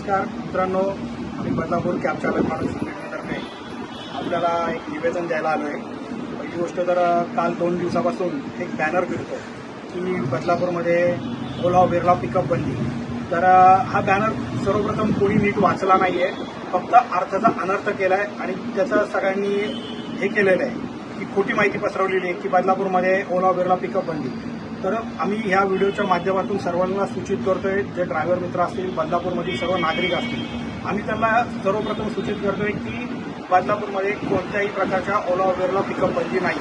नमस्कार मित्रांनो, आम्ही बदलापूर कॅब चालक माणूस संघटनेतर्फे आपल्याला एक निवेदन द्यायला आलो आहे. पहिली गोष्ट तर काल 2 दिवसापासून एक बॅनर फिरतो की बदलापूरमध्ये ओला उबेरला पिकअप बंदी. तर हा बॅनर सर्वप्रथम कोणी नीट वाचला नाही आहे, फक्त अर्थाचा अनर्थ केला आहे आणि त्याचं सगळ्यांनी हे केलेलं आहे की खोटी माहिती पसरवलेली आहे की बदलापूरमध्ये ओला उबेरला पिकअप बंदी. तर आम्ही ह्या व्हिडिओच्या माध्यमातून सर्वांना सूचित करतोय, जे ड्रायव्हर मित्र असतील, बदलापूरमधील सर्व नागरिक असतील, आम्ही त्यांना सर्वप्रथम सूचित करतोय की बदलापूरमध्ये कोणत्याही प्रकारच्या ओला उबेरला पिकअप बंदी नाही.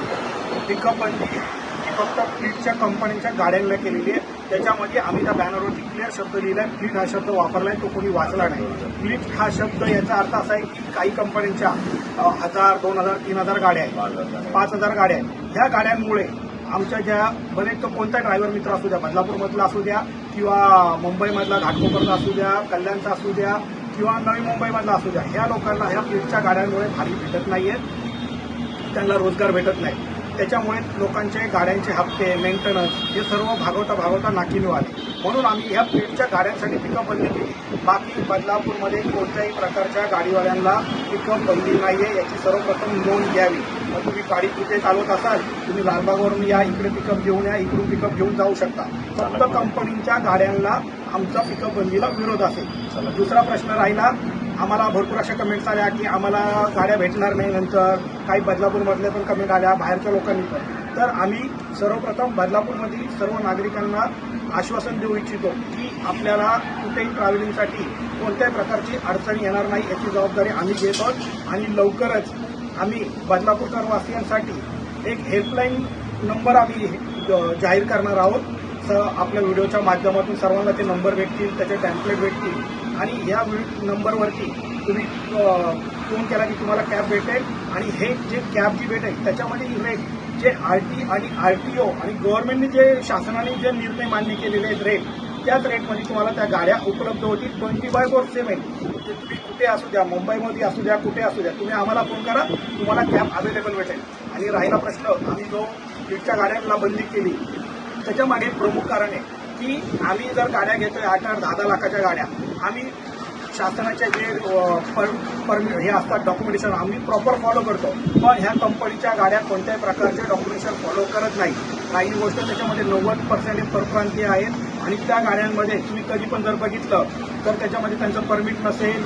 पिकअप बंदी ही फक्त फ्लीटच्या कंपन्यांच्या गाड्यांना केलेली आहे. त्याच्यामध्ये आम्ही त्या बॅनरवरती क्लिअर शब्द लिहिलाय, फ्लीट हा शब्द वापरलाय, तो कोणी वाचला नाही. फ्लीट हा शब्द याचा अर्थ असा आहे की काही कंपन्यांच्या 1000, 2000, 3000 गाड्या आहेत, 5000 गाड्या आहेत. ह्या गाड्यांमुळे आमच्या ज्या बरेच तो कोणता ड्रायव्हर मित्र असू द्या, बदलापूरमधला असू द्या किंवा मुंबईमधला घाटकोपरचा असू द्या, कल्याणचा असू द्या किंवा नवी मुंबईमधला असू द्या, ह्या लोकांना ह्या फ्लीटच्या गाड्यांमुळे भारी भेटत नाहीये, त्यांना रोजगार भेटत नाही. त्याच्यामुळे लोकांचे गाड्यांचे हप्ते, मेंटेनन्स हे सर्व भागवता नाकीनऊ आले. म्हणून आम्ही ह्या फ्लीटच्या गाड्यांसाठी पिकअप बंदी केली. बाकी बदलापूरमध्ये कोणत्याही प्रकारच्या गाडीवाल्यांना पिकअप बंदी नाहीये, याची सर्वप्रथम नोंद घ्यावी. मग तुम्ही गाडी कुठे चालवत असाल, तुम्ही लालबागवरून या, इकडे पिकअप घेऊन या, इकडून पिकअप घेऊन जाऊ शकता. फक्त कंपनीच्या गाड्यांना आमचा पिकअप बंदीला विरोध असेल. दुसरा प्रश्न राहिला, आम्हाला भरपूर अशा कमेंट्स आल्या की आम्हाला गाड्या भेटणार नाही. नंतर काही बदलापूरमधल्या पण कमेंट आल्या, बाहेरच्या लोकांनी पण. तर आम्ही सर्वप्रथम बदलापूरमधील सर्व नागरिकांना आश्वासन देऊ इच्छितो की आपल्याला कुठेही ट्रॅव्हलिंगसाठी कोणत्याही प्रकारची अडचण येणार नाही, याची जबाबदारी आम्ही घेत आहोत. आणि लवकरच आम्ही बदलापूरकरवासियांसाठी एक हेल्पलाईन नंबर आम्ही जाहीर करणार आहोत. आपल्या व्हिडिओच्या माध्यमातून सर्वांना ते नंबर भेटतील, त्याचे टॅम्पलेट भेटतील आणि ह्या नंबरवरती तुम्ही फोन केला की तुम्हाला कॅब भेटेल. आणि हे जे कॅब जी भेटेल त्याच्यामध्ये रेट जे आरटी आणि आरटीओ आणि गव्हर्नमेंटने जे शासनाने जे निर्णय मान्य केलेले आहेत रेट, त्याच रेटमध्ये तुम्हाला त्या गाड्या उपलब्ध होतील 24/7. तुम्ही कुठे असू द्या, मुंबईमध्ये असू द्या, कुठे असू द्या, तुम्ही आम्हाला फोन करा, तुम्हाला कॅब अवेलेबल भेटेल. आणि राहिला प्रश्न, आम्ही जो फ्लीटच्या गाड्यांना बंदी केली त्याच्यामागे प्रमुख कारण आहे की आम्ही जर गाड्या घेतोय 8-8, 10-10 लाखाच्या गाड्या, आम्ही शासनाचे जे हे असतात डॉक्युमेंटेशन आम्ही प्रॉपर फॉलो करतो. पण ह्या कंपनीच्या गाड्या कोणत्याही प्रकारचे डॉक्युमेंटेशन फॉलो करत नाही. काही गोष्ट त्याच्यामध्ये 90% परप्रांतीय आहेत आणि त्या गाड्यांमध्ये तुम्ही कधी पण जर बघितलं तर त्याच्यामध्ये त्यांचं परमिट नसेल,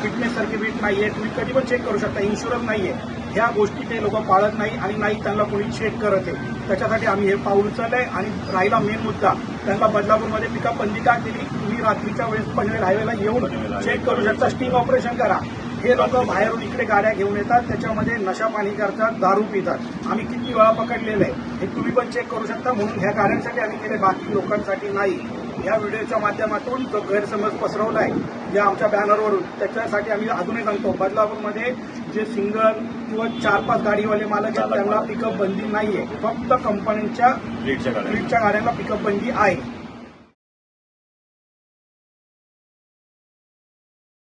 फिटनेस सर्टिफिकेट नाही आहे, तुम्ही कधी पण चेक करू शकता, इन्शुरन्स नाही आहे. ह्या गोष्टी ते लोक पाळत नाही आणि नाही त्यांना कोणी चेक करत आहे. त्याच्यासाठी आम्ही हे पाऊल उचललंय. आणि राहिला मेन मुद्दा, त्यांना बदलापूरमध्ये पिकअप बंदी का केली, तुम्ही रात्रीच्या वेळेस पनवेल हायवेला येऊन चेक करू शकता, स्टिंग ऑपरेशन करा. हे लोक बाहेरून इकडे गाड्या घेऊन येतात, त्याच्यामध्ये नशा पाणी करतात, दारू पितात. आम्ही किती वेळा पकडलेलं आहे हे तुम्ही पण चेक करू शकता. म्हणून ह्या गाड्यांसाठी आम्ही केले, बाकी लोकांसाठी नाही. या व्हिडिओच्या माध्यमातून जो गैरसमज पसरवला आहे या आमच्या बॅनरवरून, त्याच्यासाठी आम्ही अजूनही सांगतो, बदलापूरमध्ये जे सिंगल किंवा 4-5 गाडीवाले मालक आहेत त्यांना पिकअप बंदी नाहीये, फक्त कंपन्यांच्या फ्लीटच्या गाड्यांना पिकअप बंदी आहे.